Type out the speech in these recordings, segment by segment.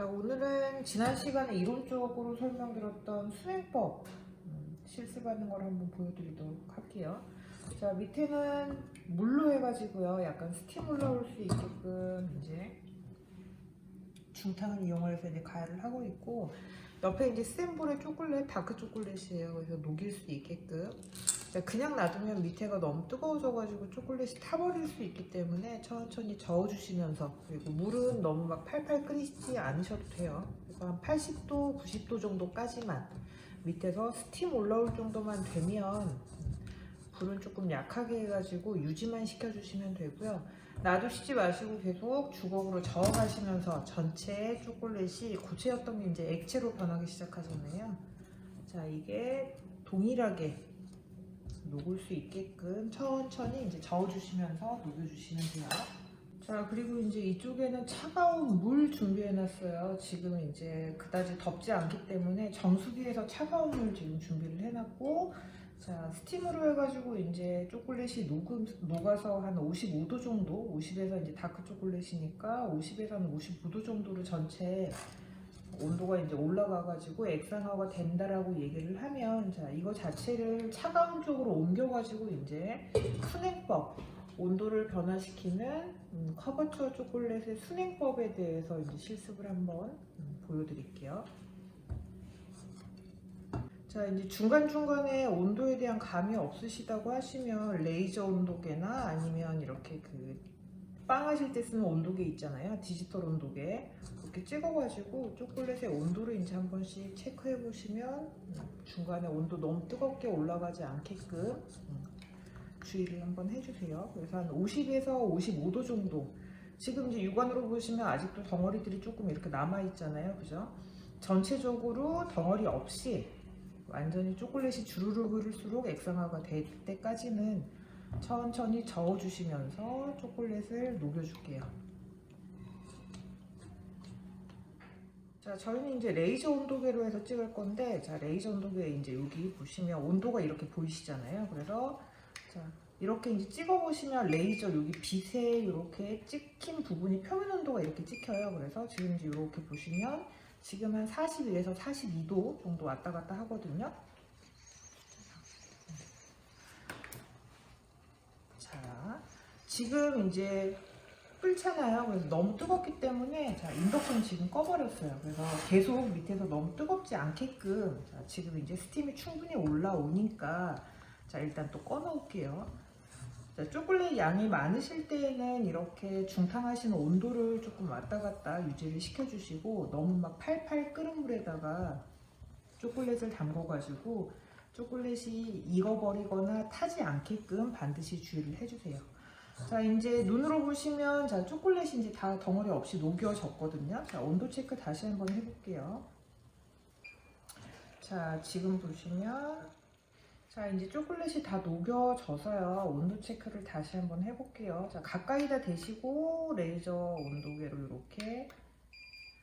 자, 오늘은 지난 시간에 이론적으로 설명드렸던 수행법 실습하는 걸 한번 보여드리도록 할게요. 자, 밑에는 물로 해가지고요. 약간 스팀 올라올 수 있게끔 이제 중탕을 이용해서 이제 가열을 하고 있고, 옆에 이제 센볼에 초콜릿, 다크 초콜릿이에요. 그래서 녹일 수 있게끔. 그냥 놔두면 밑에가 너무 뜨거워져가지고 초콜릿이 타버릴 수 있기 때문에 천천히 저어주시면서, 그리고 물은 너무 막 팔팔 끓이지 않으셔도 돼요. 그래서 한 80도, 90도 정도까지만, 밑에서 스팀 올라올 정도만 되면 불은 조금 약하게 해가지고 유지만 시켜주시면 되고요. 놔두시지 마시고 계속 주걱으로 저어가시면서 전체 초콜릿이 고체였던 게 이제 액체로 변하기 시작하잖아요. 자, 이게 동일하게 녹을 수 있게끔 천천히 이제 저어주시면서 녹여주시면 돼요. 자, 그리고 이제 이쪽에는 차가운 물 준비해놨어요. 지금 이제 그다지 덥지 않기 때문에 정수기에서 차가운 물 지금 준비를 해놨고, 자, 스팀으로 해가지고 이제 초콜릿이 녹아서 한 55도 정도, 50에서 이제 다크 초콜릿이니까 50에서 한 55도 정도로 전체 온도가 이제 올라가가지고 액상화가 된다라고 얘기를 하면, 자, 이거 자체를 차가운 쪽으로 옮겨가지고 이제 순행법, 온도를 변화시키는 커버처 초콜릿의 순행법에 대해서 이제 실습을 한번 보여드릴게요. 자, 이제 중간중간에 온도에 대한 감이 없으시다고 하시면 레이저 온도계나 아니면 이렇게 빵 하실 때 쓰는 온도계 있잖아요. 디지털 온도계. 이렇게 찍어가지고 초콜릿의 온도를 이제 한 번씩 체크해 보시면 중간에 온도 너무 뜨겁게 올라가지 않게끔 주의를 한번 해주세요. 그래서 한 50에서 55도 정도. 지금 이제 육안으로 보시면 아직도 덩어리들이 조금 이렇게 남아 있잖아요. 그죠? 전체적으로 덩어리 없이 완전히 초콜릿이 주르륵 흐를수록 액상화가 될 때까지는 천천히 저어주시면서 초콜릿을 녹여줄게요. 자, 저희는 이제 레이저 온도계로 해서 찍을 건데, 자, 레이저 온도계 이제 여기 보시면 온도가 이렇게 보이시잖아요. 그래서 자, 이렇게 이제 찍어보시면 레이저 여기 빛에 이렇게 찍힌 부분이 표면 온도가 이렇게 찍혀요. 그래서 지금 이제 이렇게 보시면 지금 한 41에서 42도 정도 왔다 갔다 하거든요. 자, 지금 이제 끓잖아요. 그래서 너무 뜨겁기 때문에, 자, 인덕션 지금 꺼버렸어요. 그래서 계속 밑에서 너무 뜨겁지 않게끔, 자, 지금 이제 스팀이 충분히 올라오니까, 자, 일단 또 꺼놓을게요. 자, 초콜릿 양이 많으실 때에는 이렇게 중탕하시는 온도를 조금 왔다 갔다 유지를 시켜주시고, 너무 막 팔팔 끓은 물에다가 초콜릿을 담궈가지고 초콜릿이 익어버리거나 타지 않게끔 반드시 주의를 해주세요. 자, 이제 눈으로 보시면, 자, 초콜릿이 이제 다 덩어리 없이 녹여졌거든요. 자, 온도 체크 다시 한번 해볼게요. 자, 지금 보시면, 자, 이제 초콜릿이 다 녹여져서요. 온도 체크를 다시 한번 해볼게요. 자, 가까이다 대시고 레이저 온도계로 이렇게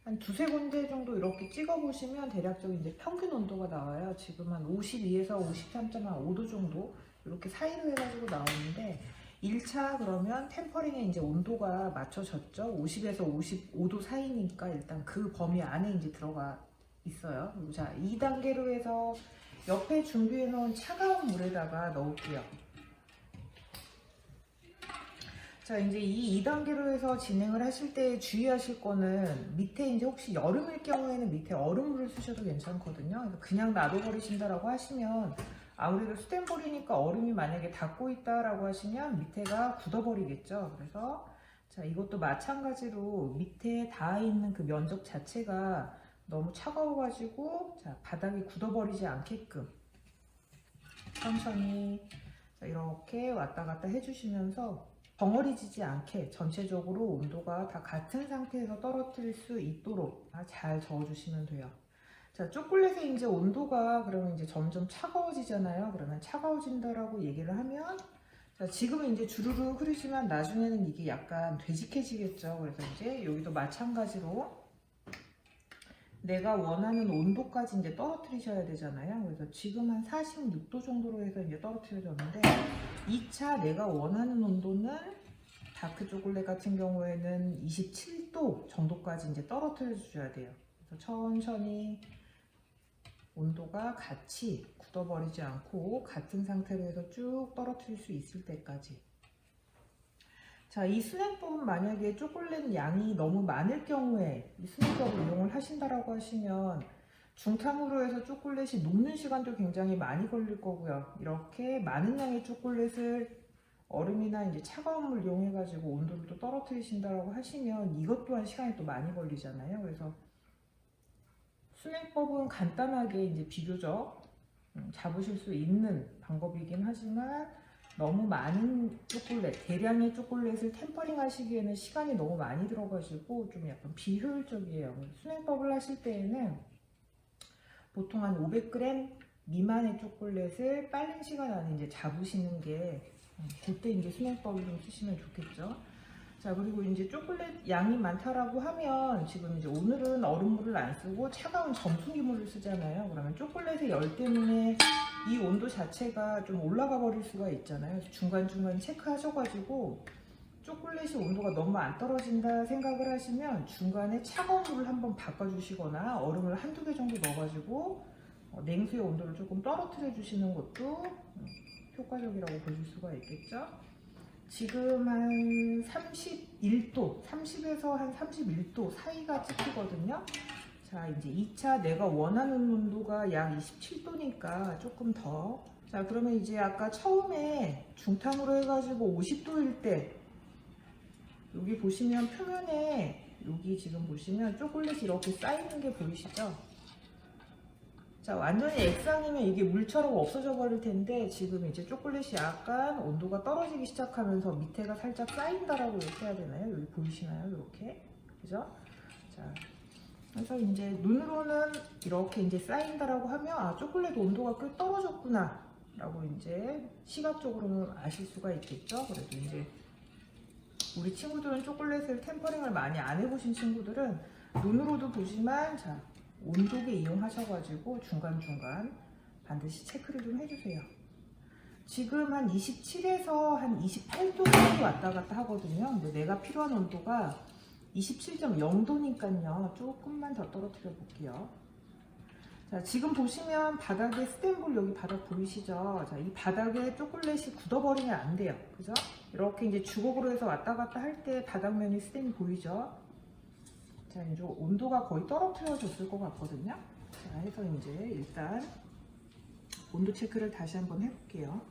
한 두세 군데 정도 이렇게 찍어보시면 대략적인 이제 평균 온도가 나와요. 지금 한 52에서 53.5도 정도 이렇게 사이로 해가지고 나오는데, 1차 그러면 템퍼링에 이제 온도가 맞춰졌죠. 50에서 55도 사이니까 일단 그 범위 안에 이제 들어가 있어요. 그리고 자, 2단계로 해서 옆에 준비해 놓은 차가운 물에다가 넣을게요. 자, 이제 이 2단계로 해서 진행을 하실 때 주의하실 거는, 밑에 이제 혹시 여름일 경우에는 밑에 얼음물을 쓰셔도 괜찮거든요. 그냥 놔둬버리신다라고 하시면, 아무래도 스텐볼이니까 얼음이 만약에 닿고 있다라고 하시면 밑에가 굳어버리겠죠. 그래서 자, 이것도 마찬가지로 밑에 닿아 있는 그 면적 자체가 너무 차가워가지고, 자, 바닥이 굳어버리지 않게끔 천천히, 자, 이렇게 왔다 갔다 해주시면서 덩어리지지 않게 전체적으로 온도가 다 같은 상태에서 떨어뜨릴 수 있도록 잘 저어주시면 돼요. 자, 초콜릿의 이제 온도가 그러면 이제 점점 차가워지잖아요. 그러면 차가워진다라고 얘기를 하면, 자, 지금은 이제 주르륵 흐르지만 나중에는 이게 약간 되직해지겠죠. 그래서 이제 여기도 마찬가지로 내가 원하는 온도까지 이제 떨어뜨리셔야 되잖아요. 그래서 지금 한 46도 정도로 해서 이제 떨어뜨려졌는데, 2차 내가 원하는 온도는 다크 초콜릿 같은 경우에는 27도 정도까지 이제 떨어뜨려 주셔야 돼요. 그래서 천천히 온도가 같이 굳어버리지 않고 같은 상태로 해서 쭉 떨어뜨릴 수 있을 때까지. 자, 이 순행법은 만약에 초콜릿 양이 너무 많을 경우에 이 순행법을 이용을 하신다라고 하시면 중탕으로 해서 초콜릿이 녹는 시간도 굉장히 많이 걸릴 거고요. 이렇게 많은 양의 초콜릿을 얼음이나 이제 차가운 물 이용해 가지고 온도를 또 떨어뜨리신다라고 하시면 이것 또한 시간이 또 많이 걸리잖아요. 그래서 순행법은 간단하게 이제 비교적 잡으실 수 있는 방법이긴 하지만 너무 많은 초콜릿, 대량의 초콜릿을 템퍼링 하시기에는 시간이 너무 많이 들어가지고 좀 약간 비효율적이에요. 순행법을 하실 때에는 보통 한 500g 미만의 초콜릿을 빠른 시간 안에 이제 잡으시는 게 그때 이제 순행법을 좀 쓰시면 좋겠죠. 자, 그리고 이제 초콜릿 양이 많다라고 하면 지금 이제 오늘은 얼음물을 안 쓰고 차가운 정수기물을 쓰잖아요. 그러면 초콜릿의 열 때문에 이 온도 자체가 좀 올라가 버릴 수가 있잖아요. 중간중간 체크하셔가지고 초콜릿이 온도가 너무 안 떨어진다 생각을 하시면 중간에 차가운 물을 한번 바꿔주시거나 얼음을 한두 개 정도 넣어가지고 냉수의 온도를 조금 떨어뜨려 주시는 것도 효과적이라고 보실 수가 있겠죠. 지금 한 31도, 30에서 한 31도 사이가 찍히거든요. 자, 이제 2차 내가 원하는 온도가 약 27도니까 조금 더. 자, 그러면 이제 아까 처음에 중탕으로 해가지고 50도일 때 여기 보시면 표면에 여기 지금 보시면 초콜릿이 이렇게 쌓이는 게 보이시죠? 자, 완전히 액상이면 이게 물처럼 없어져 버릴 텐데 지금 이제 초콜릿이 약간 온도가 떨어지기 시작하면서 밑에가 살짝 쌓인다라고 이렇게 해야 되나요? 여기 보이시나요? 이렇게. 그죠? 자, 그래서 이제 눈으로는 이렇게 이제 쌓인다라고 하면 아, 초콜릿 온도가 꽤 떨어졌구나 라고 이제 시각적으로는 아실 수가 있겠죠? 그래도 이제 우리 친구들은 초콜릿을 템퍼링을 많이 안 해보신 친구들은 눈으로도 보지만 자, 온도계 이용하셔가지고 중간중간 반드시 체크를 좀 해주세요. 지금 한 27에서 한 28도 사이 왔다 갔다 하거든요. 근데 내가 필요한 온도가 27.0도니까요. 조금만 더 떨어뜨려 볼게요. 자, 지금 보시면 바닥에 스텐볼 여기 바닥 보이시죠? 자, 이 바닥에 초콜릿이 굳어버리면 안 돼요. 그죠? 이렇게 이제 주걱으로 해서 왔다 갔다 할 때 바닥면이 스텐이 보이죠? 자, 이제 온도가 거의 떨어뜨려졌을 것 같거든요. 자, 해서 이제 일단 온도 체크를 다시 한번 해볼게요.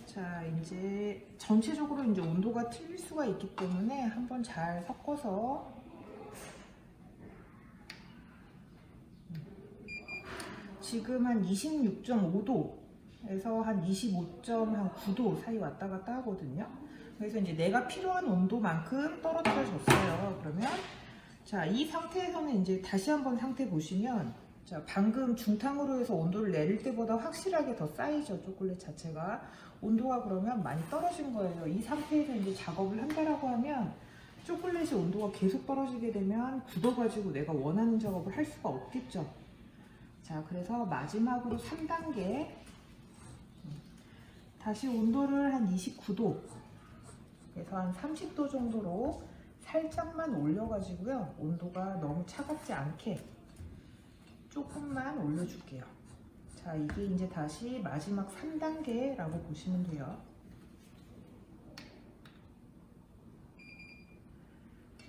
자, 이제 전체적으로 이제 온도가 틀릴 수가 있기 때문에 한번 잘 섞어서 지금 한 26.5도에서 한 25.9도 사이 왔다 갔다 하거든요. 그래서 이제 내가 필요한 온도만큼 떨어뜨려졌어요. 그러면 자, 이 상태에서는 이제 다시 한번 상태 보시면 자, 방금 중탕으로 해서 온도를 내릴 때보다 확실하게 더 쌓이죠. 초콜릿 자체가. 온도가 그러면 많이 떨어진 거예요. 이 상태에서 이제 작업을 한다라고 하면 초콜릿이 온도가 계속 떨어지게 되면 굳어가지고 내가 원하는 작업을 할 수가 없겠죠. 자, 그래서 마지막으로 3단계 다시 온도를 한 29도 그래서 한 30도 정도로 살짝만 올려가지고요. 온도가 너무 차갑지 않게 조금만 올려줄게요. 자, 이게 이제 다시 마지막 3단계라고 보시면 돼요.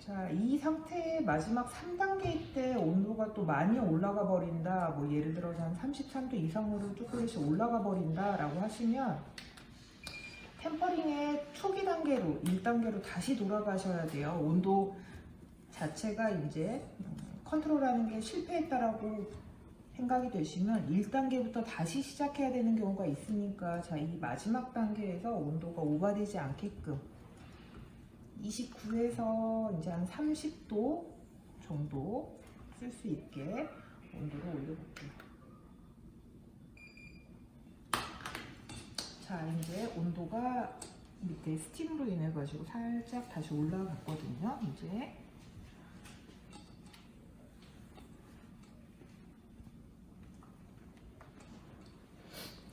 자, 이 상태의 마지막 3단계일 때 온도가 또 많이 올라가 버린다. 뭐 예를 들어서 한 33도 이상으로 초콜릿이 올라가 버린다 라고 하시면 템퍼링의 초기 단계로 1단계로 다시 돌아가셔야 돼요. 온도 자체가 이제 컨트롤하는 게 실패했다라고 생각이 되시면 1단계부터 다시 시작해야 되는 경우가 있으니까 자, 이 마지막 단계에서 온도가 오버되지 않게끔 29에서 이제 한 30도 정도 쓸 수 있게 온도를 올려볼게요. 자, 이제 온도가 밑에 스팀으로 인해 가지고 살짝 다시 올라갔거든요. 이제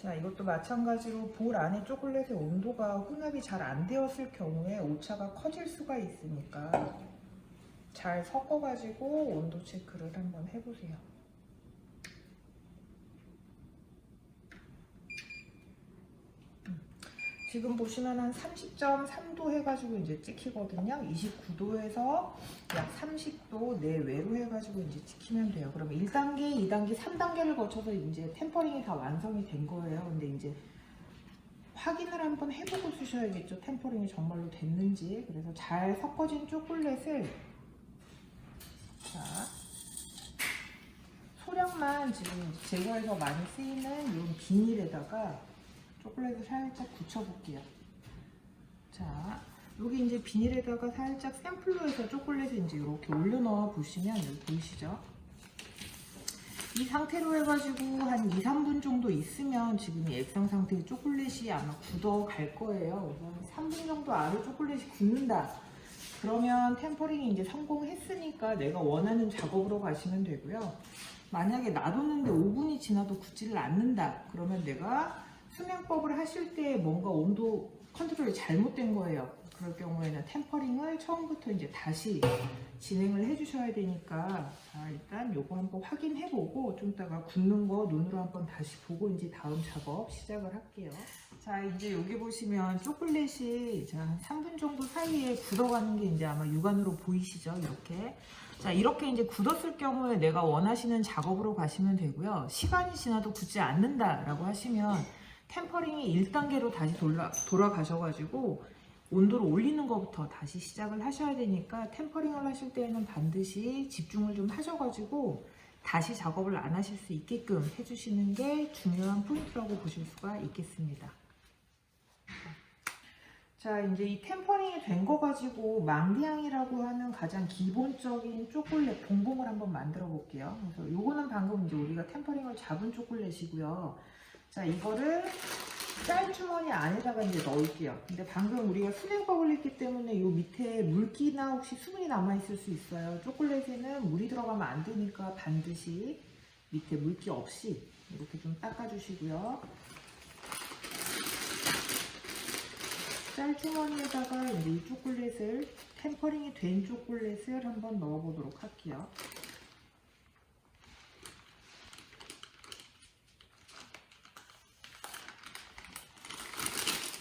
자, 이것도 마찬가지로 볼 안에 초콜릿의 온도가 혼합이 잘 안 되었을 경우에 오차가 커질 수가 있으니까 잘 섞어가지고 온도 체크를 한번 해보세요. 지금 보시면 한 30.3도 해가지고 이제 찍히거든요. 29도에서 약 30도 내외로 해가지고 이제 찍히면 돼요. 그러면 1단계, 2단계, 3단계를 거쳐서 이제 템퍼링이 다 완성이 된 거예요. 근데 이제 확인을 한번 해보고 쓰셔야겠죠. 템퍼링이 정말로 됐는지. 그래서 잘 섞어진 초콜릿을 자, 소량만 지금 제거해서 많이 쓰이는 이런 비닐에다가 초콜릿을 살짝 굳혀볼게요. 자, 여기 이제 비닐에다가 살짝 샘플로 해서 초콜릿을 이제 이렇게 올려넣어 보시면 여기 보이시죠? 이 상태로 해가지고 한 2, 3분 정도 있으면 지금 이 액상 상태의 초콜릿이 아마 굳어 갈 거예요. 그래서 한 3분 정도 안에 초콜릿이 굳는다. 그러면 템퍼링이 이제 성공했으니까 내가 원하는 작업으로 가시면 되고요. 만약에 놔뒀는데 5분이 지나도 굳지를 않는다. 그러면 내가 수명법을 하실 때 뭔가 온도 컨트롤이 잘못된 거예요. 그럴 경우에는 템퍼링을 처음부터 이제 다시 진행을 해주셔야 되니까 자, 일단 요거 한번 확인해보고 좀 이따가 굳는 거 눈으로 한번 다시 보고 이제 다음 작업 시작을 할게요. 자, 이제 여기 보시면 초콜릿이 자, 한 3분 정도 사이에 굳어가는 게 이제 아마 육안으로 보이시죠? 이렇게. 자, 이렇게 이제 굳었을 경우에 내가 원하시는 작업으로 가시면 되고요. 시간이 지나도 굳지 않는다라고 하시면 템퍼링이 1단계로 다시 돌아가셔가지고 온도를 올리는 것부터 다시 시작을 하셔야 되니까 템퍼링을 하실 때에는 반드시 집중을 좀 하셔가지고 다시 작업을 안 하실 수 있게끔 해주시는 게 중요한 포인트라고 보실 수가 있겠습니다. 자, 이제 이 템퍼링이 된 거 가지고 망디앙이라고 하는 가장 기본적인 초콜릿 봉봉을 한번 만들어 볼게요. 그래서 요거는 방금 이제 우리가 템퍼링을 잡은 초콜릿이고요. 자, 이거를 짤주머니 안에다가 이제 넣을게요. 근데 방금 우리가 수냉법을 했기 때문에 요 밑에 물기나 혹시 수분이 남아있을 수 있어요. 초콜릿에는 물이 들어가면 안 되니까 반드시 밑에 물기 없이 이렇게 좀 닦아주시고요. 짤주머니에다가 이제 이 초콜릿을, 템퍼링이 된 초콜릿을 한번 넣어보도록 할게요.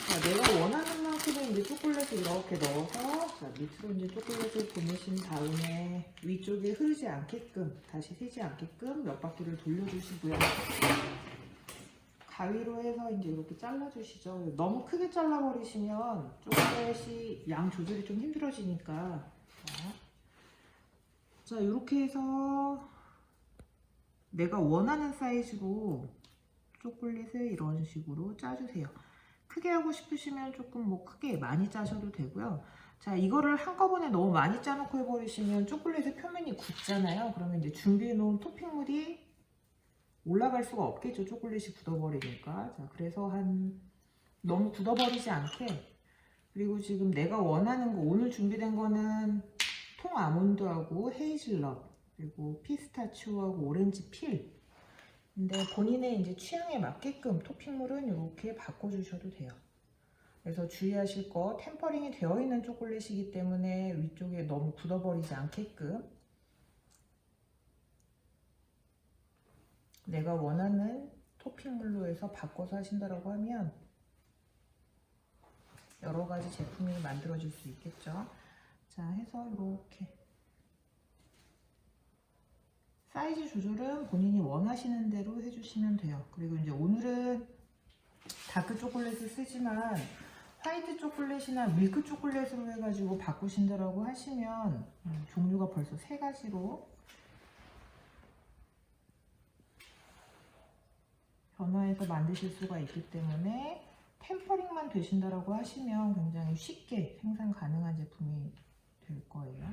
자, 내가 원하는 만큼의 이제 초콜릿을 이렇게 넣어서 자, 밑으로 이제 초콜릿을 보내신 다음에 위쪽에 흐르지 않게끔, 다시 새지 않게끔 몇 바퀴를 돌려주시고요. 가위로 해서 이제 이렇게 잘라주시죠. 너무 크게 잘라버리시면 초콜릿이 양 조절이 좀 힘들어지니까. 자, 이렇게 해서 내가 원하는 사이즈로 초콜릿을 이런 식으로 짜주세요. 크게 하고 싶으시면 조금 뭐 크게 많이 짜셔도 되고요. 자, 이거를 한꺼번에 너무 많이 짜놓고 해버리시면 초콜릿의 표면이 굳잖아요. 그러면 이제 준비해 놓은 토핑물이 올라갈 수가 없겠죠. 초콜릿이 굳어버리니까. 자, 그래서 너무 굳어버리지 않게. 그리고 지금 내가 원하는 거, 오늘 준비된 거는 통 아몬드하고 헤이즐넛, 그리고 피스타치오하고 오렌지 필. 근데 본인의 이제 취향에 맞게끔 토핑물은 이렇게 바꿔주셔도 돼요. 그래서 주의하실 거, 템퍼링이 되어 있는 초콜릿이기 때문에 위쪽에 너무 굳어버리지 않게끔 내가 원하는 토핑물로 해서 바꿔서 하신다라고 하면 여러 가지 제품이 만들어질 수 있겠죠. 자, 해서 이렇게 사이즈 조절은 본인이 원하시는 대로 해주시면 돼요. 그리고 이제 오늘은 다크 초콜릿을 쓰지만 화이트 초콜릿이나 밀크 초콜릿으로 해가지고 바꾸신다라고 하시면 종류가 벌써 3가지로 변화해서 만드실 수가 있기 때문에 템퍼링만 되신다라고 하시면 굉장히 쉽게 생산 가능한 제품이 될 거예요.